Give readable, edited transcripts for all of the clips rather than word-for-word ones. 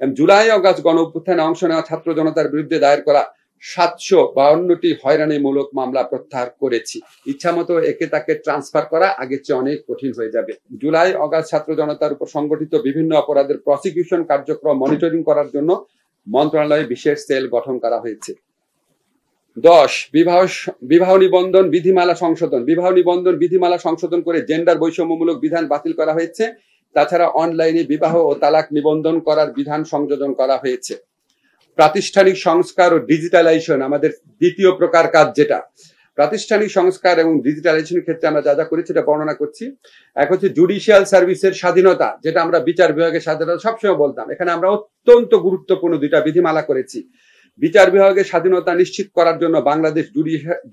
July August গণ অভ্যুত্থানে অংশ নেওয়া ছাত্র জনতার বিরুদ্ধে দায়ের করা 752টি হয়রানিমূলক মামলা প্রত্যাহার করেছি। ইচ্ছামতো একে তাকে ট্রান্সফার করা আগের চেয়ে অনেক কঠিন হয়ে যাবে। জুলাই অগাস্ট ছাত্র জনতার উপর সংগঠিত বিভিন্ন অপরাধের প্রসিকিউশন কার্যক্রম মনিটরিং করার জন্য মন্ত্রণালয়ে বিশেষ সেল গঠন করা হয়েছে। 10 বিবাহ নিবন্ধন বিধিমালা সংশোধন। বিবাহ নিবন্ধন বিধিমালা সংশোধন করে জেন্ডার বৈষম্যমূলক বিধান বাতিল করা হয়েছে। তাছাড়া অনলাইনে বিবাহ ও তালাক নিবন্ধন করার বিধান সংযোজন করা হয়েছে। প্রাতিষ্ঠানিক সংস্কার ও ডিজিটালাইজেশন আমাদের দ্বিতীয় প্রকার কাজ, যেটা প্রাতিষ্ঠানিক সংস্কার এবং ডিজিটালাইজেশনের ক্ষেত্রে আমরা যা যা করেছি সেটা বর্ণনা করছি। এক হচ্ছে জুডিশিয়াল সার্ভিসের স্বাধীনতা, যেটা আমরা বিচার বিভাগের স্বাধীনতা সবসময় বলতাম, এখানে আমরা অত্যন্ত গুরুত্বপূর্ণ দুইটা বিধিমালা করেছি। বিচার বিভাগের স্বাধীনতা নিশ্চিত করার জন্য বাংলাদেশ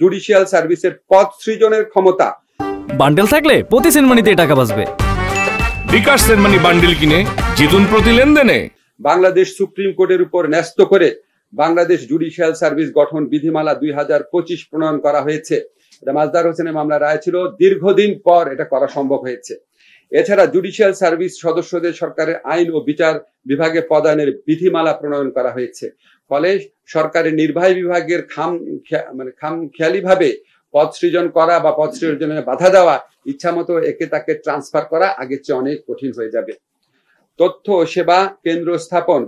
জুডিশিয়াল সার্ভিসের পদ সৃজনের ক্ষমতা। বান্ডেল থাকলে প্রতি সেনমানিতে টাকা বাঁচবে। বিকাশ সেনমানি বান্ডেল কিনে জিতুন প্রতি লেনদেনে। বাংলাদেশ সুপ্রিম কোর্টের উপর ন্যস্ত করে বাংলাদেশ জুডিশিয়াল সার্ভিস গঠন বিধিমালা 2025 প্রণয়ন করা হয়েছে। এটা মাজদার হোসেনের মামলা রায় ছিল, দীর্ঘদিন পর এটা করা সম্ভব হয়েছে। এছাড়া জুডিশিয়াল সার্ভিস সদস্যদের সরকারের আইন ও বিচার বিভাগে পদায়নের বিধিমালা প্রণয়ন করা হয়েছে। ফলে সরকারের নির্বাহী বিভাগের খামখেয়ালি ভাবে পদ সৃজন করা বা পদ সৃজনে বাধা দেওয়া, ইচ্ছামতো একে তাকে ট্রান্সফার করা আগের চেয়ে অনেক কঠিন হয়ে যাবে। তথ্য ও সেবা কেন্দ্র স্থাপন।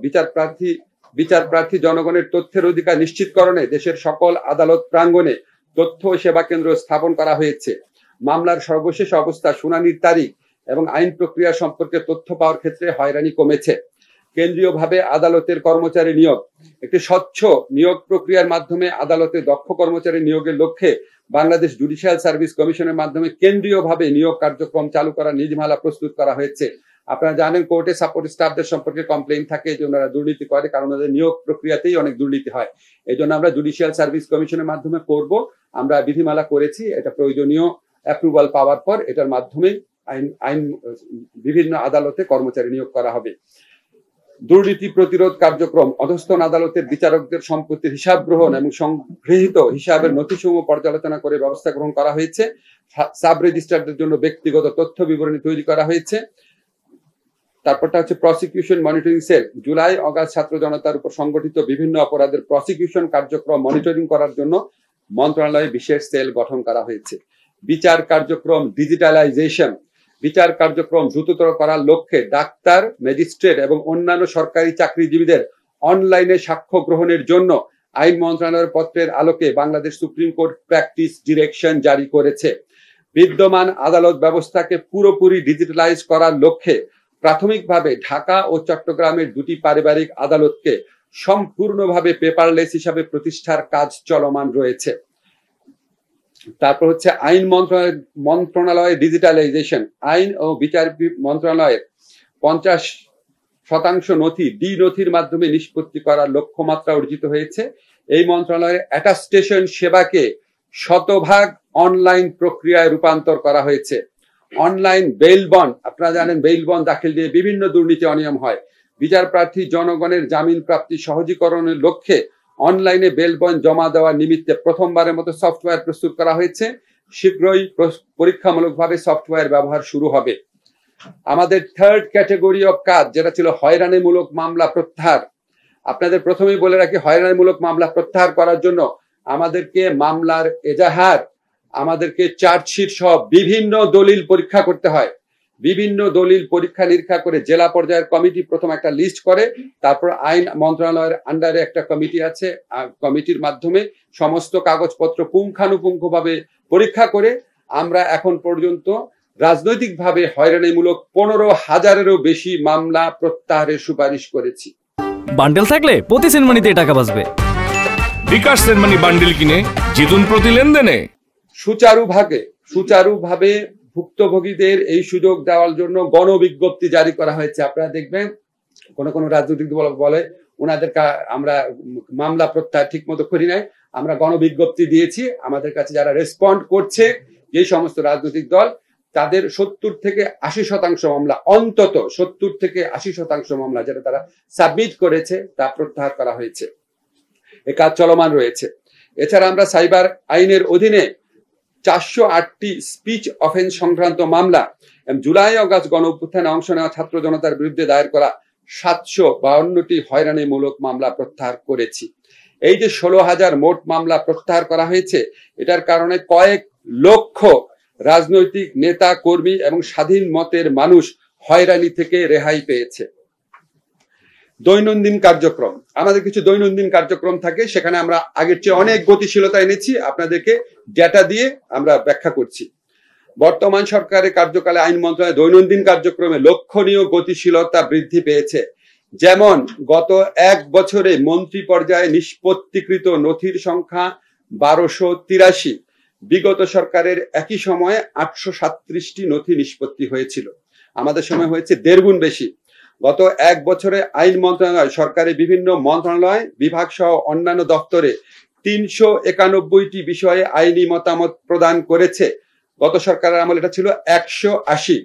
বিচার প্রার্থী জনগণের তথ্যের অধিকার নিশ্চিতকরণে দেশের সকল আদালত প্রাঙ্গণে তথ্য ও সেবা কেন্দ্র স্থাপন করা হয়েছে। মামলার সর্বশেষ অবস্থা, শুনানির তারিখ এবং আইন প্রক্রিয়া সম্পর্কে তথ্য পাওয়ার ক্ষেত্রে হয়রানি কমেছে। কেন্দ্রীয়ভাবে আদালতের কর্মচারী নিয়োগ। একটি স্বচ্ছ নিয়োগ প্রক্রিয়ার মাধ্যমে আদালতে দক্ষ কর্মচারী নিয়োগের লক্ষ্যে বাংলাদেশ জুডিশিয়াল সার্ভিস কমিশনের মাধ্যমে কেন্দ্রীয়ভাবে নিয়োগ কার্যক্রম চালু করার নীতিমালা প্রস্তুত করা হয়েছে। আপনারা জানেন কোর্টে সাপোর্ট স্টাফদের সম্পর্কে কমপ্লেইন থাকে, এই জন্য ওরা দুর্নীতি করে, কারণ ওদের নিয়োগ প্রক্রিয়াতেই অনেক দুর্নীতি হয়। এই জন্য আমরা জুডিশিয়াল সার্ভিস কমিশনের মাধ্যমে করব। আমরা বিধিমালা করেছি, এটা প্রয়োজনীয় অ্যাপ্রুভাল পাওয়ার পর এটার মাধ্যমে আইন বিভিন্ন আদালতে কর্মচারী নিয়োগ করা হবে। দুর্নীতি প্রতিরোধ কার্যক্রম। অধস্তন আদালতের বিচারকদের সম্পত্তির হিসাব গ্রহণ এবং সংগৃহীত হিসাবের নথিসমূহ পর্যালোচনা করে ব্যবস্থা গ্রহণ করা হয়েছে। সাব রেজিস্ট্রারদের জন্য ব্যক্তিগত তথ্য বিবরণী তৈরি করা হয়েছে। তারপরটা হচ্ছে prosecution monitoring cell. July August ছাত্র জনতার উপর সংগঠিত বিভিন্ন অপরাধের প্রসিকিউশন কার্যক্রম মনিটরিং করার জন্য মন্ত্রণালয়ে বিশেষ সেল গঠন করা হয়েছে। বিচার কার্যক্রম ডিজিটালাইজেশন। বিচার কার্যক্রম দ্রুততর করার লক্ষ্যে ডাক্তার, ম্যাজিস্ট্রেট এবং অন্যান্য সরকারি চাকরিজীবীদের অনলাইনে সাক্ষ্য গ্রহণের জন্য আইন মন্ত্রণালয়ের পত্রের আলোকে Bangladesh supreme court practice direction জারি করেছে। বিদ্যমান আদালত ব্যবস্থাকে পুরোপুরি ডিজিটালাইজ করার লক্ষ্যে প্রাথমিকভাবে ঢাকা ও চট্টগ্রামের দুটি পারিবারিক আদালতকে সম্পূর্ণভাবে পেপারলেস হিসাবে প্রতিষ্ঠার কাজ চলমান রয়েছে। তারপর হচ্ছে আইন মন্ত্রণালয়ের ডিজিটালাইজেশন। আইন ও বিচার মন্ত্রণালয়ের 50% নথি নথির মাধ্যমে নিষ্পত্তি করার লক্ষ্যমাত্রা অর্জিত হয়েছে। এই মন্ত্রণালয়ের অ্যাটাস্টেশন সেবাকে 100% অনলাইন প্রক্রিয়ায় রূপান্তর করা হয়েছে। অনলাইন বেইল বন্ড, আপনারা জানেন বেইল বন্ড দাখিল দিয়ে বিভিন্ন দুর্নীতি অনিয়ম হয়। বিচার প্রার্থী জনগণের জামিন প্রাপ্তি সহজীকরণের লক্ষ্যে অনলাইনে বেল বন্ড জমা দেওয়ার নিমিত্তে প্রথমবারের মতো সফটওয়্যার প্রস্তুত করা হয়েছে। শীঘ্রই পরীক্ষামূলকভাবে সফটওয়্যার ব্যবহার শুরু হবে। আমাদের থার্ড ক্যাটাগরি অফ কাজ, যেটা ছিল হয়রানিমূলক মামলা প্রত্যাহার। আপনাদের প্রথমেই বলে রাখি, হয়রানিমূলক মামলা প্রত্যাহার করার জন্য আমাদেরকে মামলার এজাহার, আমাদেরকে চার্জশিট সহ বিভিন্ন দলিল পরীক্ষা করতে হয়। বিভিন্ন দলিল পরীক্ষা নিরীক্ষা করে জেলা পর্যায়ের কমিটি প্রথম একটা লিস্ট করে, তারপর আইন মন্ত্রণালয়ের আন্ডারে একটা কমিটি আছে, কমিটির মাধ্যমে সমস্ত কাগজপত্র পুঙ্খানুপুঙ্খভাবে পরীক্ষা করে আমরা এখন পর্যন্ত রাজনৈতিকভাবে হয়রানিমূলক 15,000-এরও বেশি মামলা প্রত্যাহারের সুপারিশ করেছি। বান্ডেল থাকলে প্রতি সেনমানিতে টাকা বাঁচবে। বিকাশ সেনমানি বান্ডেল কিনে জিতুন প্রতি লেনদেনে। সুচারুভাবে ভুক্তভোগীদের এই সুযোগ দেওয়ার জন্য গণবিজ্ঞপ্তি জারি করা হয়েছে। আপনারা দেখবেন কোন রাজনৈতিক দল বলে ওনাদের আমরা মামলা প্রত্যাহার ঠিক মতো করি নাই, আমরা গণবিজ্ঞপ্তি দিয়েছি। আমাদের কাছে যারা রেসপন্ড করছে, যে সমস্ত রাজনৈতিক দল, তাদের 70-80% মামলা, অন্তত 70-80% মামলা যেটা তারা সাবমিট করেছে তা প্রত্যাহার করা হয়েছে। এ কাজ চলমান রয়েছে। এছাড়া আমরা সাইবার আইনের অধীনে 408টি স্পিচ অফেন্স সংক্রান্ত মামলা, জুলাই অগাস্ট গণ অভ্যুত্থানে অংশ নেওয়া ছাত্র জনতার বিরুদ্ধে দায়ের করা 752টি হয়রানিমূলক মামলা প্রত্যাহার করেছি। এই যে 16,000 মোট মামলা প্রত্যাহার করা হয়েছে, এটার কারণে কয়েক লক্ষ রাজনৈতিক নেতা কর্মী এবং স্বাধীন মতের মানুষ হয়রানি থেকে রেহাই পেয়েছে। দৈনন্দিন কার্যক্রম, আমাদের কিছু দৈনন্দিন কার্যক্রম থাকে, সেখানে আমরা আগের চেয়ে অনেক গতিশীলতা এনেছি, আপনাদেরকে ডেটা দিয়ে আমরা ব্যাখ্যা করছি। বর্তমান সরকারের কার্যকালে আইন মন্ত্রণালয়ের দৈনন্দিন কার্যক্রমে লক্ষণীয় গতিশীলতা বৃদ্ধি পেয়েছে। যেমন গত 1 বছরে মন্ত্রী পর্যায়ে নিষ্পত্তিকৃত নথির সংখ্যা 1283, বিগত সরকারের একই সময়ে 837টি নথি নিষ্পত্তি হয়েছিল, আমাদের সময় হয়েছে 1.5 গুণ বেশি। গত 1 বছরে আইন মন্ত্রণালয় সরকারের বিভিন্ন মন্ত্রণালয় বিভাগ সহ অন্যান্য দপ্তরে 391টি বিষয়ে আইনি মতামত প্রদান করেছে। গত সরকারের আমলে এটা ছিল 180।